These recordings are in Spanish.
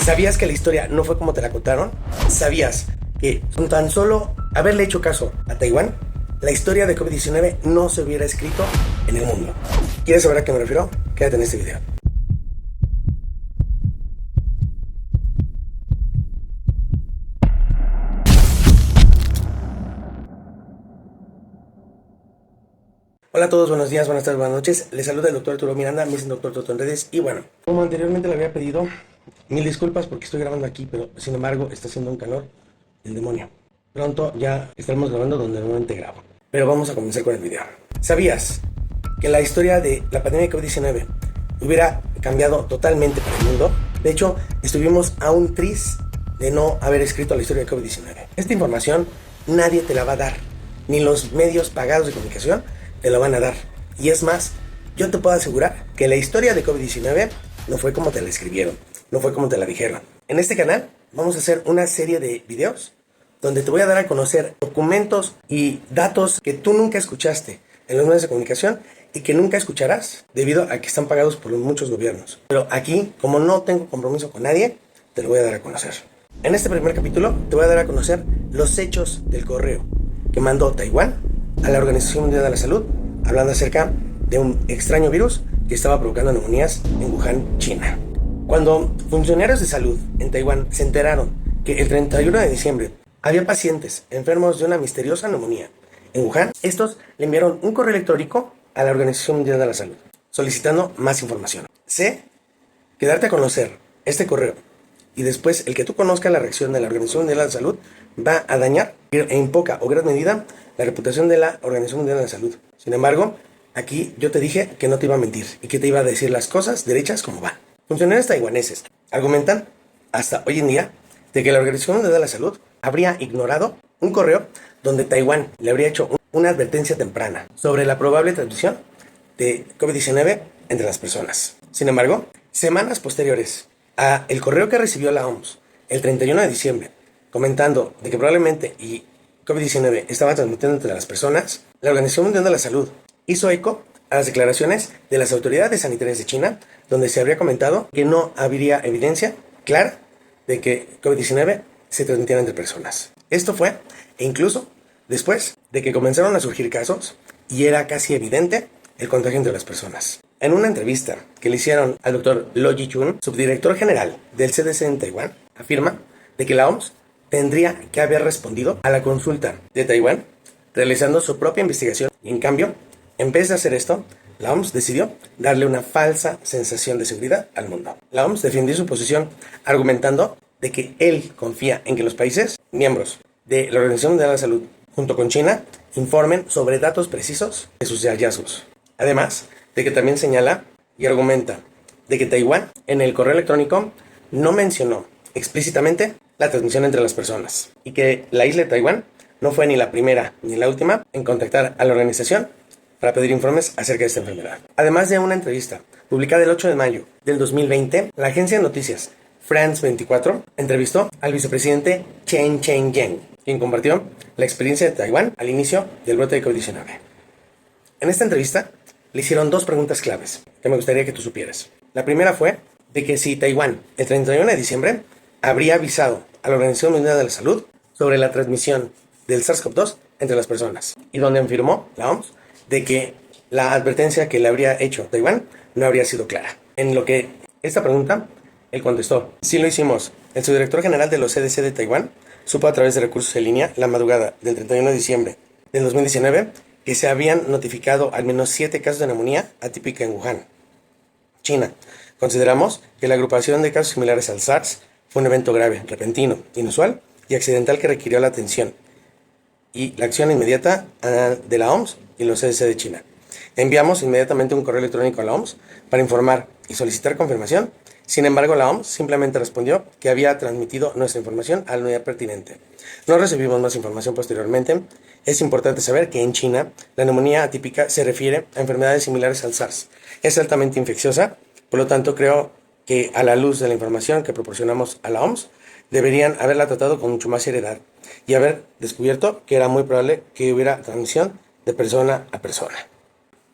¿Sabías que la historia no fue como te la contaron? ¿Sabías que con tan solo haberle hecho caso a Taiwán, la historia de COVID-19 no se hubiera escrito en el mundo? ¿Quieres saber a qué me refiero? Quédate en este video. Hola a todos, buenos días, buenas tardes, buenas noches. Les saluda el doctor Arturo Miranda, me dicen doctor Toto en redes. Y bueno, como anteriormente le había pedido, mil disculpas porque estoy grabando aquí, pero sin embargo está haciendo un calor del demonio. Pronto ya estaremos grabando donde normalmente grabo. Pero vamos a comenzar con el video. ¿Sabías que la historia de la pandemia de COVID-19 hubiera cambiado totalmente para el mundo? De hecho, estuvimos a un tris de no haber escrito la historia de COVID-19. Esta información nadie te la va a dar, ni los medios pagados de comunicación te lo van a dar. Y es más, yo te puedo asegurar que la historia de COVID-19 no fue como te la escribieron, no fue como te la dijeron. En este canal vamos a hacer una serie de videos donde te voy a dar a conocer documentos y datos que tú nunca escuchaste en los medios de comunicación y que nunca escucharás debido a que están pagados por muchos gobiernos. Pero aquí, como no tengo compromiso con nadie, te lo voy a dar a conocer. En este primer capítulo te voy a dar a conocer los hechos del correo que mandó Taiwán a la Organización Mundial de la Salud, hablando acerca de un extraño virus que estaba provocando neumonías en Wuhan, China. Cuando funcionarios de salud en Taiwán se enteraron que el 31 de diciembre había pacientes enfermos de una misteriosa neumonía en Wuhan, estos le enviaron un correo electrónico a la Organización Mundial de la Salud, solicitando más información. Sé que darte a conocer este correo y después el que tú conozcas la reacción de la Organización Mundial de la Salud va a dañar en poca o gran medida la reputación de la Organización Mundial de la Salud. Sin embargo, aquí yo te dije que no te iba a mentir y que te iba a decir las cosas derechas como van. Funcionarios taiwaneses argumentan hasta hoy en día de que la Organización Mundial de la Salud habría ignorado un correo donde Taiwán le habría hecho una advertencia temprana sobre la probable transmisión de COVID-19 entre las personas. Sin embargo, semanas posteriores a el correo que recibió la OMS el 31 de diciembre, comentando de que probablemente COVID-19 estaba transmitiendo entre las personas, la Organización Mundial de la Salud hizo eco a las declaraciones de las autoridades sanitarias de China, donde se habría comentado que no habría evidencia clara de que COVID-19 se transmitiera entre personas. Esto fue, e incluso después de que comenzaron a surgir casos y era casi evidente el contagio entre las personas. En una entrevista que le hicieron al doctor Lo Jichun, subdirector general del CDC en Taiwán, afirma de que la OMS tendría que haber respondido a la consulta de Taiwán realizando su propia investigación y en cambio, en vez de hacer esto, la OMS decidió darle una falsa sensación de seguridad al mundo. La OMS defendió su posición argumentando de que él confía en que los países miembros de la Organización Mundial de la Salud junto con China informen sobre datos precisos de sus hallazgos. Además de que también señala y argumenta de que Taiwán en el correo electrónico no mencionó explícitamente la transmisión entre las personas y que la isla de Taiwán no fue ni la primera ni la última en contactar a la organización para pedir informes acerca de esta enfermedad. Además de una entrevista publicada el 8 de mayo del 2020, la agencia de noticias France 24 entrevistó al vicepresidente Chen Cheng-yen, quien compartió la experiencia de Taiwán al inicio del brote de COVID-19. En esta entrevista le hicieron dos preguntas claves que me gustaría que tú supieras. La primera fue de que si Taiwán el 31 de diciembre habría avisado a la Organización Mundial de la Salud sobre la transmisión del SARS-CoV-2 entre las personas, y donde afirmó la OMS de que la advertencia que le habría hecho Taiwán no habría sido clara. En lo que esta pregunta, él contestó: sí lo hicimos. El subdirector general de los CDC de Taiwán supo a través de recursos en línea la madrugada del 31 de diciembre del 2019 que se habían notificado al menos 7 casos de neumonía atípica en Wuhan, China. Consideramos que la agrupación de casos similares al SARS fue un evento grave, repentino, inusual y accidental que requirió la atención y la acción inmediata de la OMS y los CDC de China. Enviamos inmediatamente un correo electrónico a la OMS para informar y solicitar confirmación. Sin embargo, la OMS simplemente respondió que había transmitido nuestra información a la unidad pertinente. No recibimos más información posteriormente. Es importante saber que en China la neumonía atípica se refiere a enfermedades similares al SARS. Es altamente infecciosa, por lo tanto creo que a la luz de la información que proporcionamos a la OMS, deberían haberla tratado con mucho más seriedad y haber descubierto que era muy probable que hubiera transmisión de persona a persona.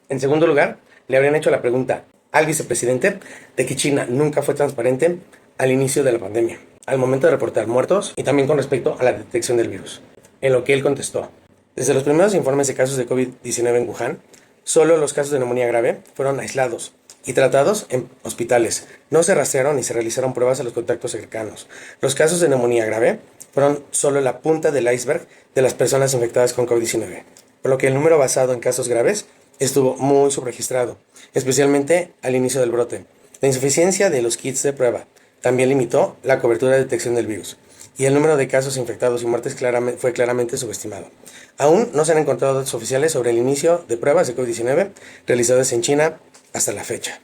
En segundo lugar, le habrían hecho la pregunta al vicepresidente de que China nunca fue transparente al inicio de la pandemia, al momento de reportar muertos y también con respecto a la detección del virus. En lo que él contestó: desde los primeros informes de casos de COVID-19 en Wuhan, solo los casos de neumonía grave fueron aislados y tratados en hospitales. No se rastrearon ni se realizaron pruebas a los contactos cercanos. Los casos de neumonía grave fueron solo la punta del iceberg de las personas infectadas con COVID-19, por lo que el número basado en casos graves estuvo muy subregistrado, especialmente al inicio del brote. La insuficiencia de los kits de prueba también limitó la cobertura de detección del virus, y el número de casos infectados y muertes fue claramente subestimado. Aún no se han encontrado datos oficiales sobre el inicio de pruebas de COVID-19 realizadas en China hasta la fecha.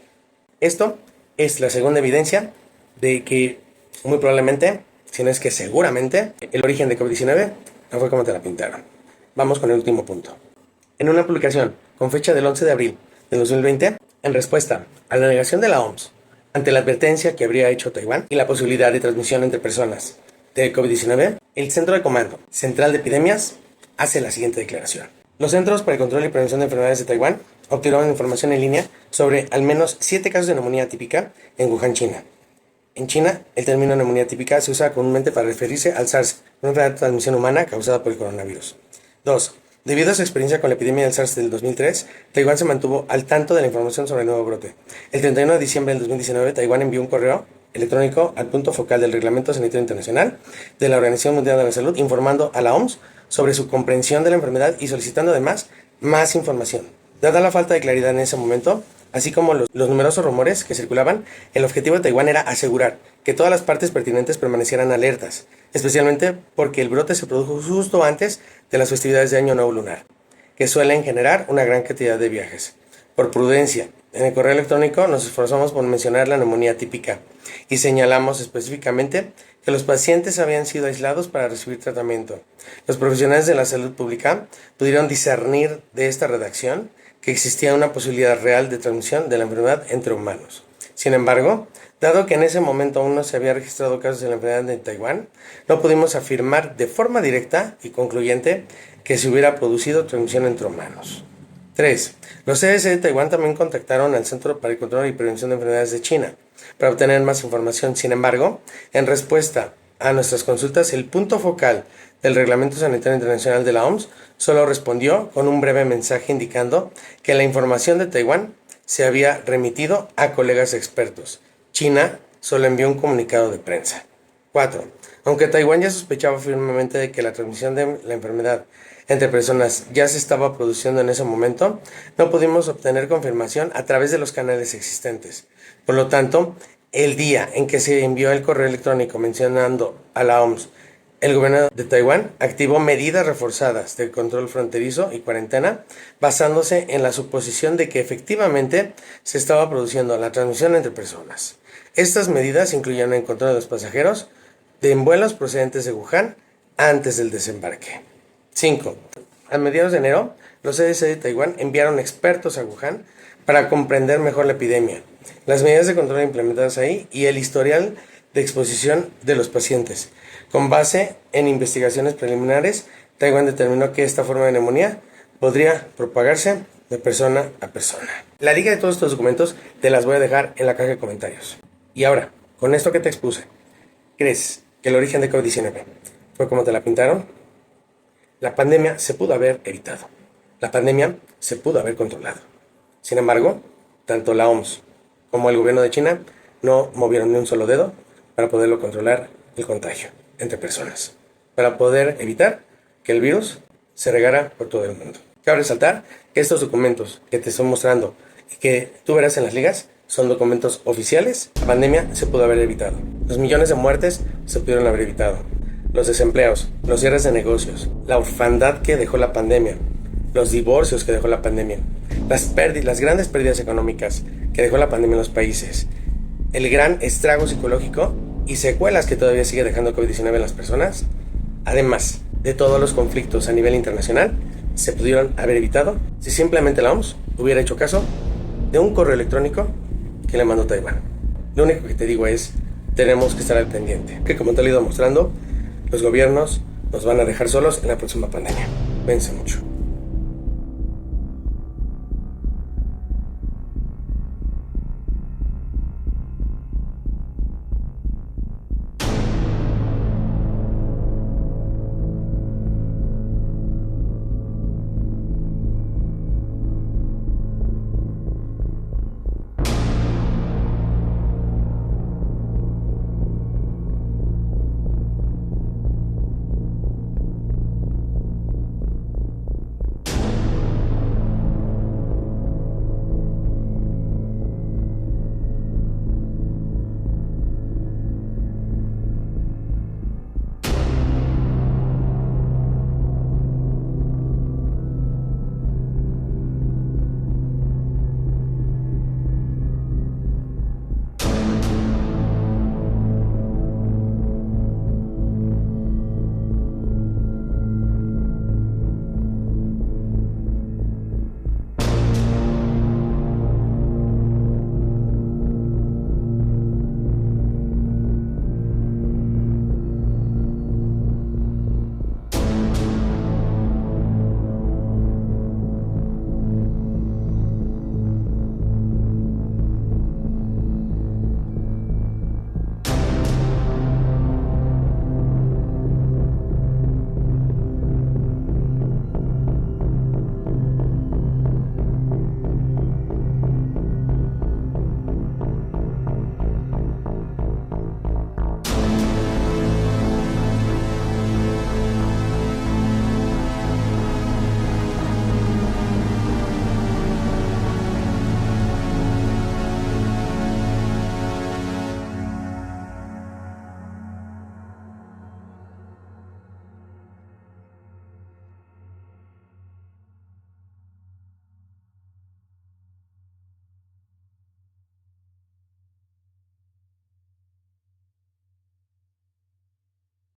Esto es la segunda evidencia de que muy probablemente, si no es que seguramente, el origen de COVID-19 no fue como te la pintaron. Vamos con el último punto. En una publicación con fecha del 11 de abril de 2020, en respuesta a la negación de la OMS ante la advertencia que habría hecho Taiwán y la posibilidad de transmisión entre personas de COVID-19, el Centro de Comando Central de Epidemias hace la siguiente declaración. Los Centros para el Control y Prevención de Enfermedades de Taiwán obtuvieron información en línea sobre al menos 7 casos de neumonía típica en Wuhan, China. En China, el término neumonía típica se usa comúnmente para referirse al SARS, una enfermedad de transmisión humana causada por el coronavirus. 2. Debido a su experiencia con la epidemia del SARS del 2003, Taiwán se mantuvo al tanto de la información sobre el nuevo brote. El 31 de diciembre del 2019, Taiwán envió un correo electrónico al punto focal del Reglamento Sanitario Internacional de la Organización Mundial de la Salud, informando a la OMS sobre su comprensión de la enfermedad y solicitando además más información. Dada la falta de claridad en ese momento, así como los numerosos rumores que circulaban, el objetivo de Taiwán era asegurar que todas las partes pertinentes permanecieran alertas, especialmente porque el brote se produjo justo antes de las festividades de Año Nuevo Lunar, que suelen generar una gran cantidad de viajes. Por prudencia, en el correo electrónico nos esforzamos por mencionar la neumonía típica y señalamos específicamente que los pacientes habían sido aislados para recibir tratamiento. Los profesionales de la salud pública pudieron discernir de esta redacción que existía una posibilidad real de transmisión de la enfermedad entre humanos. Sin embargo, dado que en ese momento aún no se había registrado casos de la enfermedad en Taiwán, no pudimos afirmar de forma directa y concluyente que se hubiera producido transmisión entre humanos. 3. Los CDC de Taiwán también contactaron al Centro para el Control y Prevención de Enfermedades de China para obtener más información. Sin embargo, en respuesta a nuestras consultas, el punto focal del Reglamento Sanitario Internacional de la OMS solo respondió con un breve mensaje indicando que la información de Taiwán se había remitido a colegas expertos. China solo envió un comunicado de prensa. 4. Aunque Taiwán ya sospechaba firmemente de que la transmisión de la enfermedad entre personas ya se estaba produciendo en ese momento, no pudimos obtener confirmación a través de los canales existentes. Por lo tanto, el día en que se envió el correo electrónico mencionando a la OMS, el gobierno de Taiwán activó medidas reforzadas de control fronterizo y cuarentena, basándose en la suposición de que efectivamente se estaba produciendo la transmisión entre personas. Estas medidas incluían el control de los pasajeros en vuelos procedentes de Wuhan antes del desembarque. 5. A mediados de enero, los CDC de Taiwán enviaron expertos a Wuhan para comprender mejor la epidemia, las medidas de control implementadas ahí y el historial de exposición de los pacientes. Con base en investigaciones preliminares, Taiwán determinó que esta forma de neumonía podría propagarse de persona a persona. La liga de todos estos documentos te las voy a dejar en la caja de comentarios. Y ahora, con esto que te expuse, ¿crees que el origen de COVID-19 fue como te la pintaron? La pandemia se pudo haber evitado. La pandemia se pudo haber controlado. Sin embargo, tanto la OMS como el gobierno de China no movieron ni un solo dedo para poderlo controlar el contagio entre personas, para poder evitar que el virus se regara por todo el mundo. Cabe resaltar que estos documentos que te estoy mostrando y que tú verás en las ligas son documentos oficiales. La pandemia se pudo haber evitado. Los millones de muertes se pudieron haber evitado. Los desempleos, los cierres de negocios, la orfandad que dejó la pandemia, los divorcios que dejó la pandemia, las grandes pérdidas económicas que dejó la pandemia en los países, el gran estrago psicológico y secuelas que todavía sigue dejando COVID-19 en las personas, además de todos los conflictos a nivel internacional, se pudieron haber evitado si simplemente la OMS hubiera hecho caso de un correo electrónico que le mandó Taiwán. Lo único que te digo es, tenemos que estar al pendiente, que como te lo he ido mostrando, los gobiernos nos van a dejar solos en la próxima pandemia. Cuídense mucho.